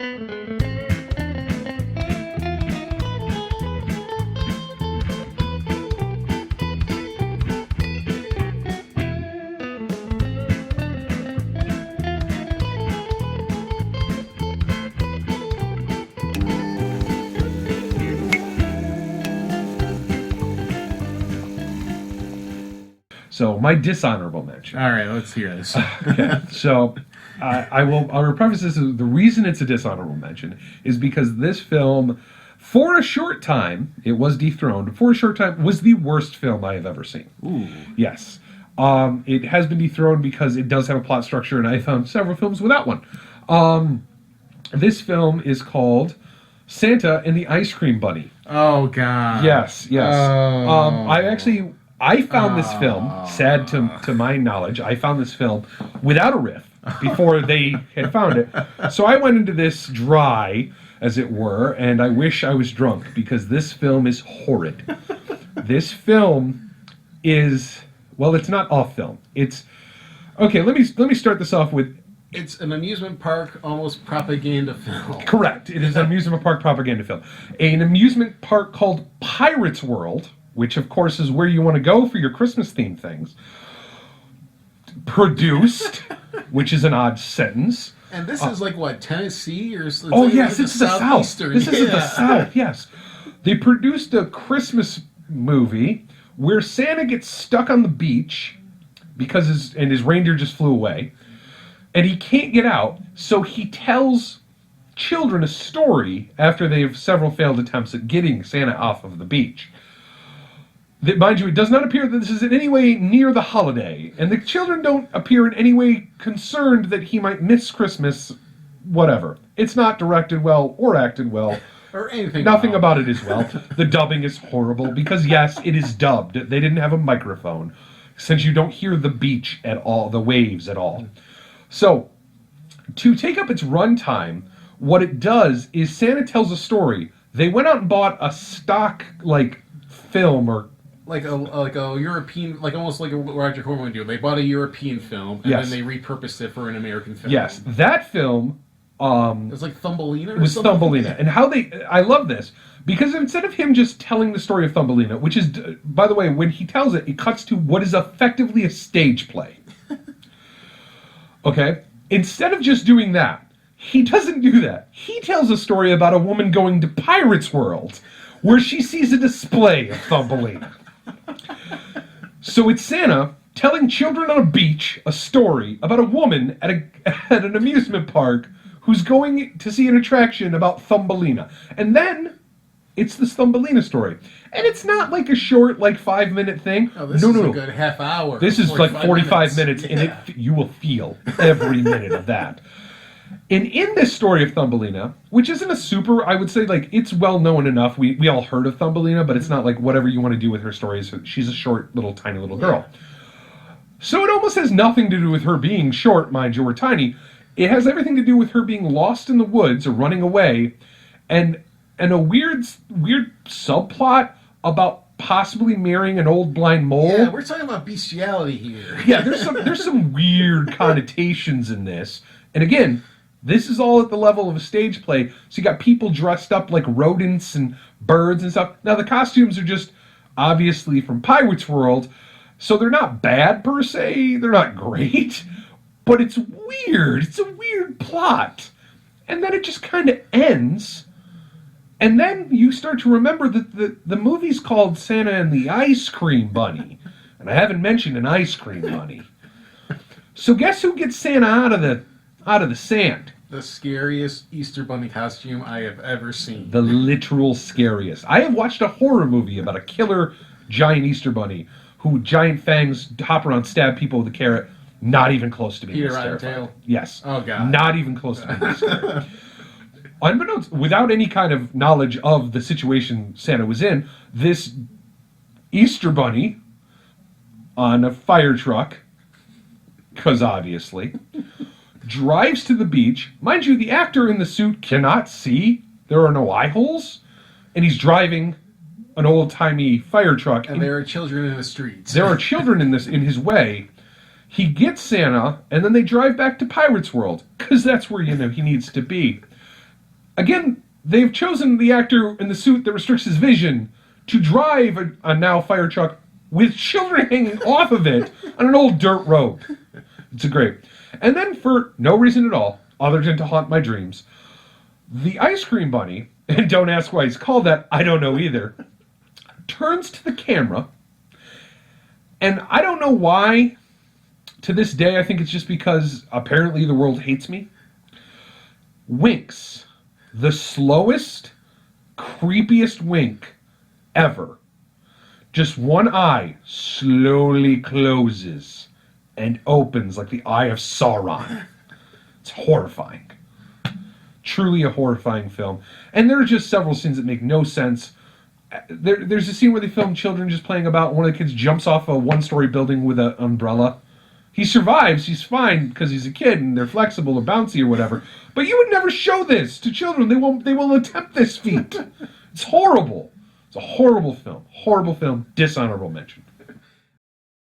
So my dishonorable mention. All right, let's hear this. Okay, so I will preface this as the reason it's a dishonorable mention is because this film, for a short time, it was dethroned. For a short time, was the worst film I have ever seen. Ooh. Yes. It has been dethroned because it does have a plot structure, and I found several films without one. This film is called Santa and the Ice Cream Bunny. Oh, God. Yes. Oh. I found this film, sad to my knowledge, I found this film without a riff before they had found it. So I went into this dry, as it were, and I wish I was drunk because this film is horrid. This film is, well, it's not a film. It's, okay, let me start this off with, It's an amusement park, almost propaganda film. correct, it is an amusement park propaganda film. An amusement park called Pirates World, which of course is where you want to go for your Christmas themed things, produced, which is an odd sentence. And this is like what, Tennessee or? Oh yes, it's the South. Southeastern. This is the South. Yes, they produced a Christmas movie where Santa gets stuck on the beach because his reindeer just flew away, and he can't get out. So he tells children a story after they have several failed attempts at getting Santa off of the beach. That, mind you, it does not appear that this is in any way near the holiday, and the children don't appear in any way concerned that he might miss Christmas, whatever. It's not directed well or acted well. Or anything. Nothing about it is well. The dubbing is horrible, because yes, it is dubbed. They didn't have a microphone, since you don't hear the beach at all, the waves at all. So, to take up its runtime, what it does is Santa tells a story. They went out and bought a stock, film or like a European, like almost like what Roger Corman would do. They bought a European film and Yes. then they repurposed it for an American film. Yes, that film It was like Thumbelina or was something? Thumbelina. And how I love this, because instead of him just telling the story of Thumbelina, which is, by the way, when he tells it, it cuts to what is effectively a stage play. Okay? Instead of just doing that, he doesn't do that. He tells a story about a woman going to Pirates World, where she sees a display of Thumbelina. So it's Santa telling children on a beach a story about a woman at an amusement park who's going to see an attraction about Thumbelina. And then it's this Thumbelina story. And it's not like a short, 5-minute thing. Oh, this is a good half hour. This is like 45 minutes, and you will feel every minute of that. And in this story of Thumbelina, which isn't a super, I would say, it's well known enough. We all heard of Thumbelina, but it's not like whatever you want to do with her stories. She's a short, tiny little girl. Yeah. So it almost has nothing to do with her being short, mind you, or tiny. It has everything to do with her being lost in the woods or running away, and a weird subplot about possibly marrying an old blind mole. Yeah, we're talking about bestiality here. Yeah, there's some weird connotations in this. And again, this is all at the level of a stage play. So you got people dressed up like rodents and birds and stuff. Now the costumes are just obviously from Pirates World, so they're not bad per se. They're not great, but it's weird. It's a weird plot. And then it just kind of ends. And then you start to remember that the movie's called Santa and the Ice Cream Bunny. And I haven't mentioned an ice cream bunny. So guess who gets Santa out of the sand? The scariest Easter Bunny costume I have ever seen. The literal scariest. I have watched a horror movie about a killer giant Easter Bunny who giant fangs hop around, stab people with a carrot. Not even close to being Peter this terrifying. Rinetail? Yes. Oh, God. Not even close to being this scary. Unbeknownst, without any kind of knowledge of the situation Santa was in, this Easter Bunny on a fire truck, because obviously, drives to the beach. Mind you, the actor in the suit cannot see. There are no eye holes. And he's driving an old-timey fire truck. And there are children in the streets. There are children in his way. He gets Santa, and then they drive back to Pirates World, because that's where, he needs to be. Again, they've chosen the actor in the suit that restricts his vision to drive a now fire truck with children hanging off of it on an old dirt road. It's great. And then, for no reason at all, other than to haunt my dreams, the ice cream bunny, and don't ask why he's called that, I don't know either, turns to the camera, and I don't know why, to this day, I think it's just because apparently the world hates me, winks the slowest, creepiest wink ever. Just one eye slowly closes and opens like the eye of Sauron. It's horrifying. Truly a horrifying film. And there are just several scenes that make no sense. There's a scene where they film children just playing about. One of the kids jumps off a one-story building with an umbrella. He survives. He's fine because he's a kid and they're flexible or bouncy or whatever. But you would never show this to children. They will attempt this feat. It's horrible. It's a horrible film. Horrible film. Dishonorable mention.